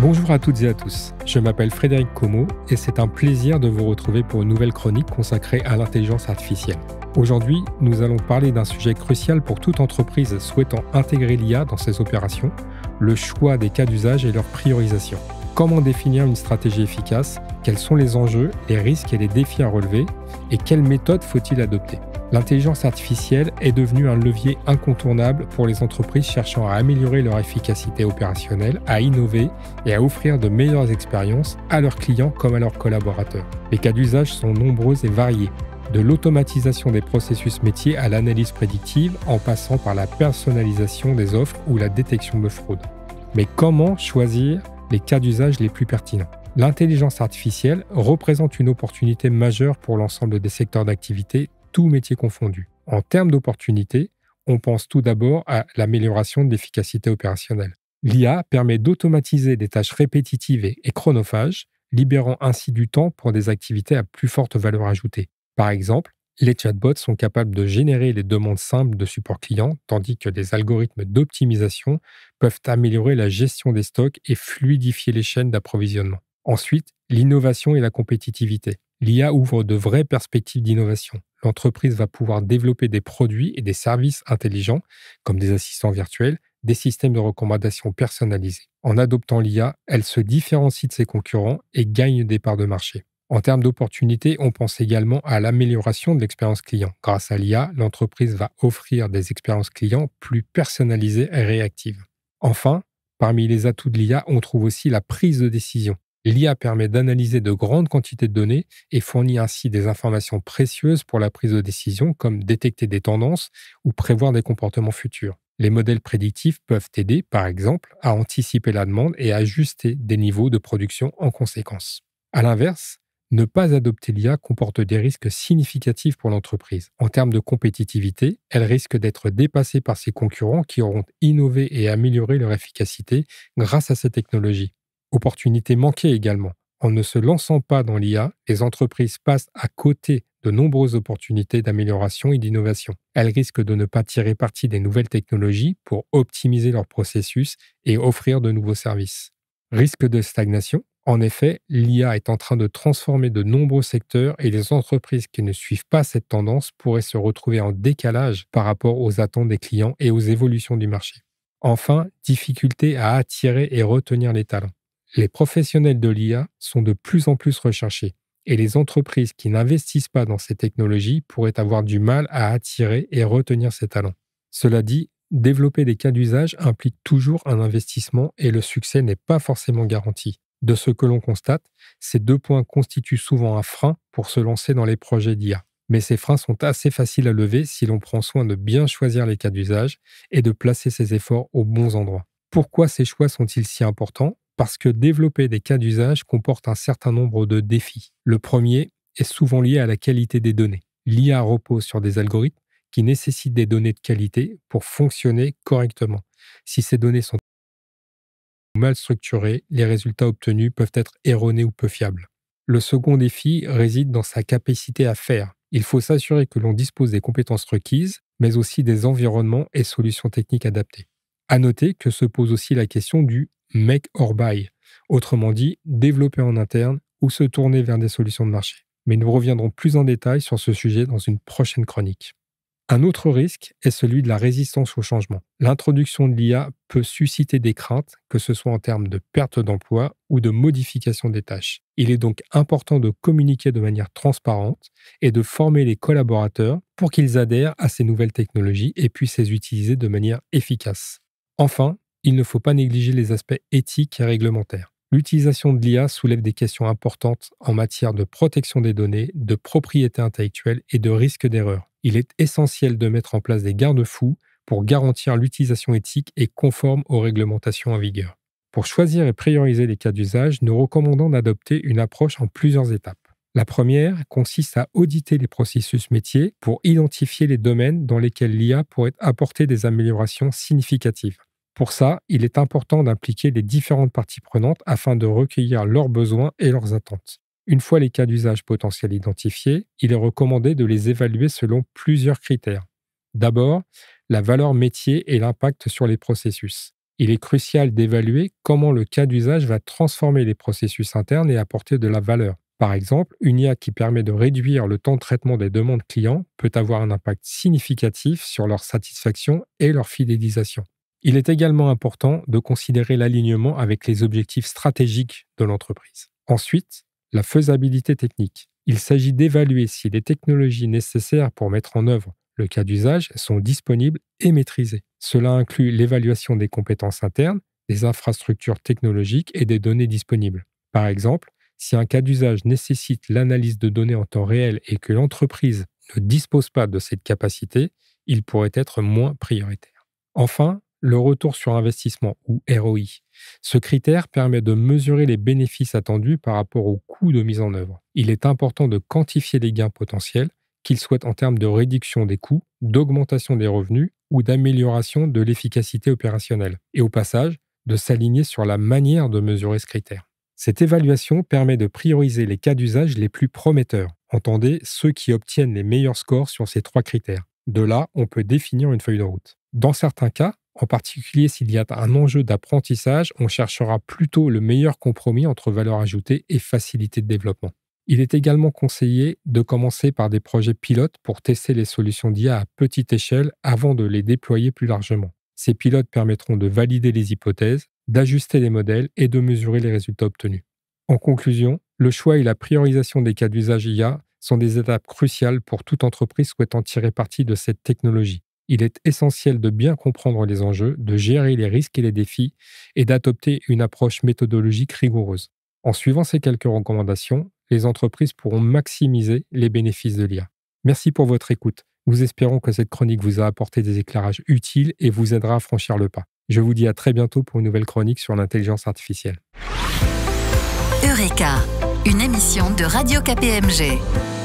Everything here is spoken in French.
Bonjour à toutes et à tous, je m'appelle Frédéric Como et c'est un plaisir de vous retrouver pour une nouvelle chronique consacrée à l'intelligence artificielle. Aujourd'hui, nous allons parler d'un sujet crucial pour toute entreprise souhaitant intégrer l'IA dans ses opérations, le choix des cas d'usage et leur priorisation. Comment définir une stratégie efficace? Quels sont les enjeux, les risques et les défis à relever? Et quelles méthodes faut-il adopter? L'intelligence artificielle est devenue un levier incontournable pour les entreprises cherchant à améliorer leur efficacité opérationnelle, à innover et à offrir de meilleures expériences à leurs clients comme à leurs collaborateurs. Les cas d'usage sont nombreux et variés, de l'automatisation des processus métiers à l'analyse prédictive en passant par la personnalisation des offres ou la détection de fraude. Mais comment choisir les cas d'usage les plus pertinents? L'intelligence artificielle représente une opportunité majeure pour l'ensemble des secteurs d'activité, tous métiers confondus. En termes d'opportunités, on pense tout d'abord à l'amélioration de l'efficacité opérationnelle. L'IA permet d'automatiser des tâches répétitives et chronophages, libérant ainsi du temps pour des activités à plus forte valeur ajoutée. Par exemple, les chatbots sont capables de générer les demandes simples de support client, tandis que des algorithmes d'optimisation peuvent améliorer la gestion des stocks et fluidifier les chaînes d'approvisionnement. Ensuite, l'innovation et la compétitivité. L'IA ouvre de vraies perspectives d'innovation. L'entreprise va pouvoir développer des produits et des services intelligents, comme des assistants virtuels, des systèmes de recommandation personnalisés. En adoptant l'IA, elle se différencie de ses concurrents et gagne des parts de marché. En termes d'opportunités, on pense également à l'amélioration de l'expérience client. Grâce à l'IA, l'entreprise va offrir des expériences clients plus personnalisées et réactives. Enfin, parmi les atouts de l'IA, on trouve aussi la prise de décision. L'IA permet d'analyser de grandes quantités de données et fournit ainsi des informations précieuses pour la prise de décision, comme détecter des tendances ou prévoir des comportements futurs. Les modèles prédictifs peuvent aider, par exemple, à anticiper la demande et à ajuster des niveaux de production en conséquence. À l'inverse, ne pas adopter l'IA comporte des risques significatifs pour l'entreprise. En termes de compétitivité, elle risque d'être dépassée par ses concurrents qui auront innové et amélioré leur efficacité grâce à ces technologies. Opportunité manquée également. En ne se lançant pas dans l'IA, les entreprises passent à côté de nombreuses opportunités d'amélioration et d'innovation. Elles risquent de ne pas tirer parti des nouvelles technologies pour optimiser leurs processus et offrir de nouveaux services. Risque de stagnation. En effet, l'IA est en train de transformer de nombreux secteurs et les entreprises qui ne suivent pas cette tendance pourraient se retrouver en décalage par rapport aux attentes des clients et aux évolutions du marché. Enfin, difficulté à attirer et retenir les talents. Les professionnels de l'IA sont de plus en plus recherchés et les entreprises qui n'investissent pas dans ces technologies pourraient avoir du mal à attirer et retenir ces talents. Cela dit, développer des cas d'usage implique toujours un investissement et le succès n'est pas forcément garanti. De ce que l'on constate, ces deux points constituent souvent un frein pour se lancer dans les projets d'IA. Mais ces freins sont assez faciles à lever si l'on prend soin de bien choisir les cas d'usage et de placer ses efforts aux bons endroits. Pourquoi ces choix sont-ils si importants? Parce que développer des cas d'usage comporte un certain nombre de défis. Le premier est souvent lié à la qualité des données. L'IA repose sur des algorithmes qui nécessitent des données de qualité pour fonctionner correctement. Si ces données sont mal structurées, les résultats obtenus peuvent être erronés ou peu fiables. Le second défi réside dans sa capacité à faire. Il faut s'assurer que l'on dispose des compétences requises, mais aussi des environnements et solutions techniques adaptés. À noter que se pose aussi la question du make or buy, autrement dit, développer en interne ou se tourner vers des solutions de marché. Mais nous reviendrons plus en détail sur ce sujet dans une prochaine chronique. Un autre risque est celui de la résistance au changement. L'introduction de l'IA peut susciter des craintes, que ce soit en termes de perte d'emploi ou de modification des tâches. Il est donc important de communiquer de manière transparente et de former les collaborateurs pour qu'ils adhèrent à ces nouvelles technologies et puissent les utiliser de manière efficace. Enfin, il ne faut pas négliger les aspects éthiques et réglementaires. L'utilisation de l'IA soulève des questions importantes en matière de protection des données, de propriété intellectuelle et de risque d'erreur. Il est essentiel de mettre en place des garde-fous pour garantir l'utilisation éthique et conforme aux réglementations en vigueur. Pour choisir et prioriser les cas d'usage, nous recommandons d'adopter une approche en plusieurs étapes. La première consiste à auditer les processus métiers pour identifier les domaines dans lesquels l'IA pourrait apporter des améliorations significatives. Pour ça, il est important d'impliquer les différentes parties prenantes afin de recueillir leurs besoins et leurs attentes. Une fois les cas d'usage potentiels identifiés, il est recommandé de les évaluer selon plusieurs critères. D'abord, la valeur métier et l'impact sur les processus. Il est crucial d'évaluer comment le cas d'usage va transformer les processus internes et apporter de la valeur. Par exemple, une IA qui permet de réduire le temps de traitement des demandes clients peut avoir un impact significatif sur leur satisfaction et leur fidélisation. Il est également important de considérer l'alignement avec les objectifs stratégiques de l'entreprise. Ensuite, la faisabilité technique. Il s'agit d'évaluer si les technologies nécessaires pour mettre en œuvre le cas d'usage sont disponibles et maîtrisées. Cela inclut l'évaluation des compétences internes, des infrastructures technologiques et des données disponibles. Par exemple, si un cas d'usage nécessite l'analyse de données en temps réel et que l'entreprise ne dispose pas de cette capacité, il pourrait être moins prioritaire. Enfin, le retour sur investissement ou ROI. Ce critère permet de mesurer les bénéfices attendus par rapport au coût de mise en œuvre. Il est important de quantifier les gains potentiels, qu'ils soient en termes de réduction des coûts, d'augmentation des revenus ou d'amélioration de l'efficacité opérationnelle. Et au passage, de s'aligner sur la manière de mesurer ce critère. Cette évaluation permet de prioriser les cas d'usage les plus prometteurs. Entendez, ceux qui obtiennent les meilleurs scores sur ces 3 critères. De là, on peut définir une feuille de route. Dans certains cas, en particulier s'il y a un enjeu d'apprentissage, on cherchera plutôt le meilleur compromis entre valeur ajoutée et facilité de développement. Il est également conseillé de commencer par des projets pilotes pour tester les solutions d'IA à petite échelle avant de les déployer plus largement. Ces pilotes permettront de valider les hypothèses, d'ajuster les modèles et de mesurer les résultats obtenus. En conclusion, le choix et la priorisation des cas d'usage IA sont des étapes cruciales pour toute entreprise souhaitant tirer parti de cette technologie. Il est essentiel de bien comprendre les enjeux, de gérer les risques et les défis et d'adopter une approche méthodologique rigoureuse. En suivant ces quelques recommandations, les entreprises pourront maximiser les bénéfices de l'IA. Merci pour votre écoute. Nous espérons que cette chronique vous a apporté des éclairages utiles et vous aidera à franchir le pas. Je vous dis à très bientôt pour une nouvelle chronique sur l'intelligence artificielle. Eureka, une émission de Radio KPMG.